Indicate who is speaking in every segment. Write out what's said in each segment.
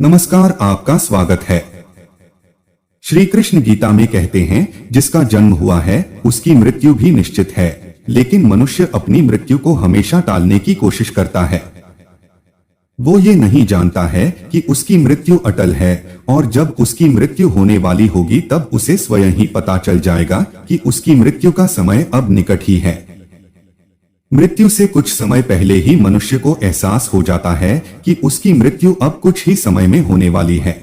Speaker 1: नमस्कार, आपका स्वागत है। श्री कृष्ण गीता में कहते हैं, जिसका जन्म हुआ है उसकी मृत्यु भी निश्चित है, लेकिन मनुष्य अपनी मृत्यु को हमेशा टालने की कोशिश करता है। वो ये नहीं जानता है कि उसकी मृत्यु अटल है, और जब उसकी मृत्यु होने वाली होगी तब उसे स्वयं ही पता चल जाएगा कि उसकी मृत्यु का समय अब निकट ही है। मृत्यु से कुछ समय पहले ही मनुष्य को एहसास हो जाता है कि उसकी मृत्यु अब कुछ ही समय में होने वाली है।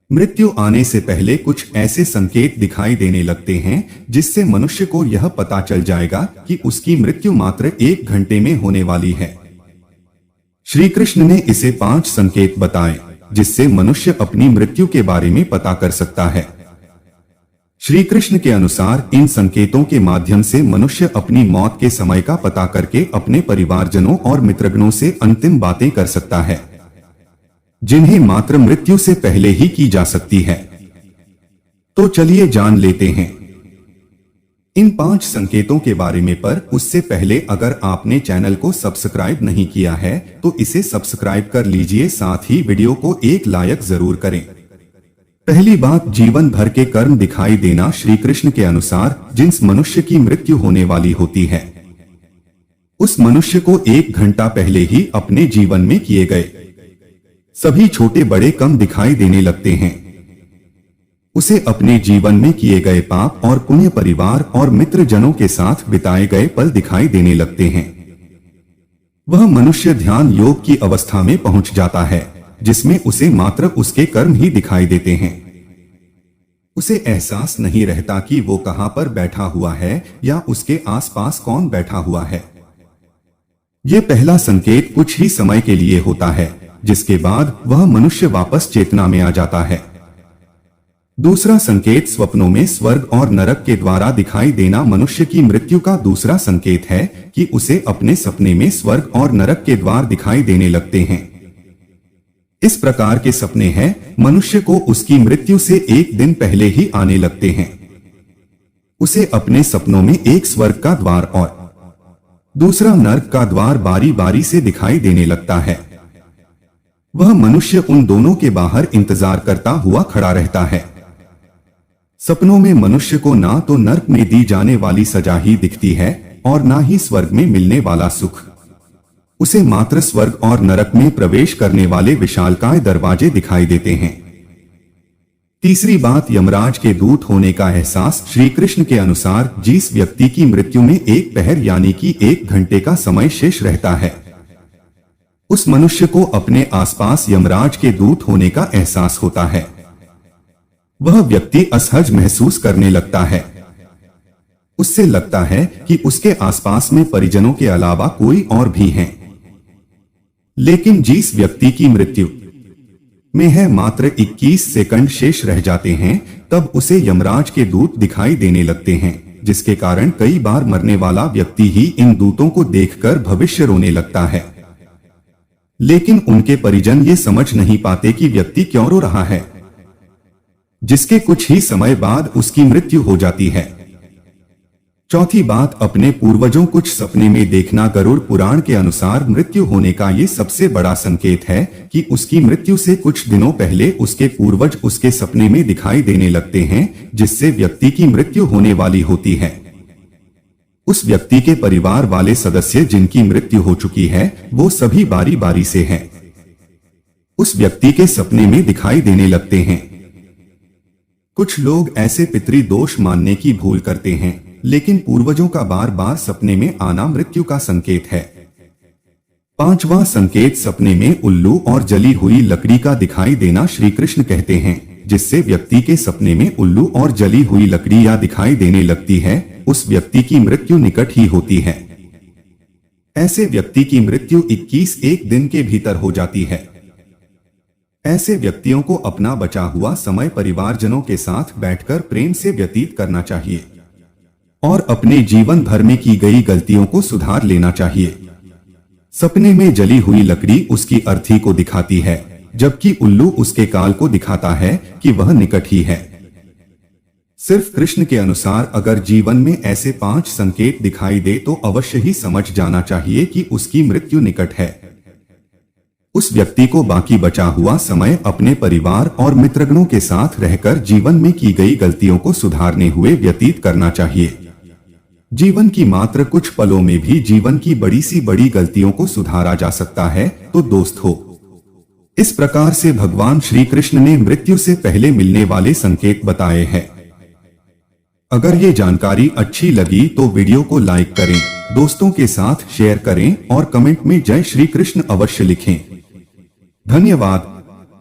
Speaker 1: मृत्यु आने से पहले कुछ ऐसे संकेत दिखाई देने लगते हैं जिससे मनुष्य को यह पता चल जाएगा कि उसकी मृत्यु मात्र 1 घंटे में होने वाली है। श्री कृष्ण ने इसे 5 संकेत बताए जिससे मनुष्य अपनी मृत्यु के बारे में पता कर सकता है। श्री कृष्ण के अनुसार इन संकेतों के माध्यम से मनुष्य अपनी मौत के समय का पता करके अपने परिवारजनों और मित्रगणों से अंतिम बातें कर सकता है, जिन्हें मात्र मृत्यु से पहले ही की जा सकती है। तो चलिए जान लेते हैं इन 5 संकेतों के बारे में। पर उससे पहले अगर आपने चैनल को सब्सक्राइब नहीं किया है तो इसे सब्सक्राइब कर लीजिए, साथ ही वीडियो को एक लाइक जरूर करें। पहली बात, जीवन भर के कर्म दिखाई देना। श्री कृष्ण के अनुसार जिस मनुष्य की मृत्यु होने वाली होती है उस मनुष्य को 1 घंटा पहले ही अपने जीवन में किए गए सभी छोटे बड़े कर्म दिखाई देने लगते हैं। उसे अपने जीवन में किए गए पाप और पुण्य, परिवार और मित्रजनों के साथ बिताए गए पल दिखाई देने लगते हैं। वह मनुष्य ध्यान योग की अवस्था में पहुंच जाता है जिसमें उसे मात्र उसके कर्म ही दिखाई देते हैं। उसे एहसास नहीं रहता कि वो कहां पर बैठा हुआ है या उसके आसपास कौन बैठा हुआ है। ये पहला संकेत कुछ ही समय के लिए होता है, जिसके बाद वह मनुष्य वापस चेतना में आ जाता है। दूसरा संकेत, स्वप्नों में स्वर्ग और नरक के द्वारा दिखाई देना। मनुष्य की मृत्यु का दूसरा संकेत है कि उसे अपने सपने में स्वर्ग और नरक के द्वार दिखाई देने लगते हैं। इस प्रकार के सपने हैं मनुष्य को उसकी मृत्यु से 1 दिन पहले ही आने लगते हैं। उसे अपने सपनों में एक स्वर्ग का द्वार और दूसरा नरक का द्वार बारी बारी से दिखाई देने लगता है। वह मनुष्य उन दोनों के बाहर इंतजार करता हुआ खड़ा रहता है। सपनों में मनुष्य को ना तो नरक में दी जाने वाली सजा ही दिखती है और ना ही स्वर्ग में मिलने वाला सुख। उसे मात्र स्वर्ग और नरक में प्रवेश करने वाले विशालकाय दरवाजे दिखाई देते हैं। तीसरी बात, यमराज के दूत होने का एहसास। श्री कृष्ण के अनुसार जिस व्यक्ति की मृत्यु में 1 पहर यानी कि 1 घंटे का समय शेष रहता है उस मनुष्य को अपने आसपास यमराज के दूत होने का एहसास होता है। वह व्यक्ति असहज महसूस करने लगता है। उससे लगता है कि उसके आसपास में परिजनों के अलावा कोई और भी हैं। लेकिन जिस व्यक्ति की मृत्यु में है मात्र 21 सेकंड शेष रह जाते हैं तब उसे यमराज के दूत दिखाई देने लगते हैं, जिसके कारण कई बार मरने वाला व्यक्ति ही इन दूतों को देखकर भविष्य रोने लगता है। लेकिन उनके परिजन ये समझ नहीं पाते कि व्यक्ति क्यों रो रहा है, जिसके कुछ ही समय बाद उसकी मृत्यु हो जाती है। चौथी बात, अपने पूर्वजों कुछ सपने में देखना। गरुड़ पुराण के अनुसार मृत्यु होने का ये सबसे बड़ा संकेत है कि उसकी मृत्यु से कुछ दिनों पहले उसके पूर्वज उसके सपने में दिखाई देने लगते हैं, जिससे व्यक्ति की मृत्यु होने वाली होती है। उस व्यक्ति के परिवार वाले सदस्य जिनकी मृत्यु हो चुकी है वो सभी बारी बारी से हैं उस व्यक्ति के सपने में दिखाई देने लगते हैं। कुछ लोग ऐसे पितृदोष मानने की भूल करते हैं, लेकिन पूर्वजों का बार बार सपने में आना मृत्यु का संकेत है। 5वां संकेत, सपने में उल्लू और जली हुई लकड़ी का दिखाई देना। श्री कृष्ण कहते हैं, जिससे व्यक्ति के सपने में उल्लू और जली हुई लकड़ियां दिखाई देने लगती है उस व्यक्ति की मृत्यु निकट ही होती है। ऐसे व्यक्ति की मृत्यु 21 दिन के भीतर हो जाती है। ऐसे व्यक्तियों को अपना बचा हुआ समय परिवारजनों के साथ बैठकर प्रेम से व्यतीत करना चाहिए और अपने जीवन भर में की गई गलतियों को सुधार लेना चाहिए। सपने में जली हुई लकड़ी उसकी अर्थी को दिखाती है, जबकि उल्लू उसके काल को दिखाता है कि वह निकट ही है। सिर्फ कृष्ण के अनुसार अगर जीवन में ऐसे 5 संकेत दिखाई दे तो अवश्य ही समझ जाना चाहिए कि उसकी मृत्यु निकट है। उस व्यक्ति को बाकी बचा हुआ समय अपने परिवार और मित्रगणों के साथ रहकर जीवन में की गई गलतियों को सुधारने हुए व्यतीत करना चाहिए। जीवन की मात्र कुछ पलों में भी जीवन की बड़ी सी बड़ी गलतियों को सुधारा जा सकता है, तो दोस्त हो। इस प्रकार से भगवान श्री कृष्ण ने मृत्यु से पहले मिलने वाले संकेत बताए हैं। अगर ये जानकारी अच्छी लगी तो वीडियो को लाइक करें, दोस्तों के साथ शेयर करें और कमेंट में जय श्री कृष्ण अवश्य लिखें। धन्यवाद।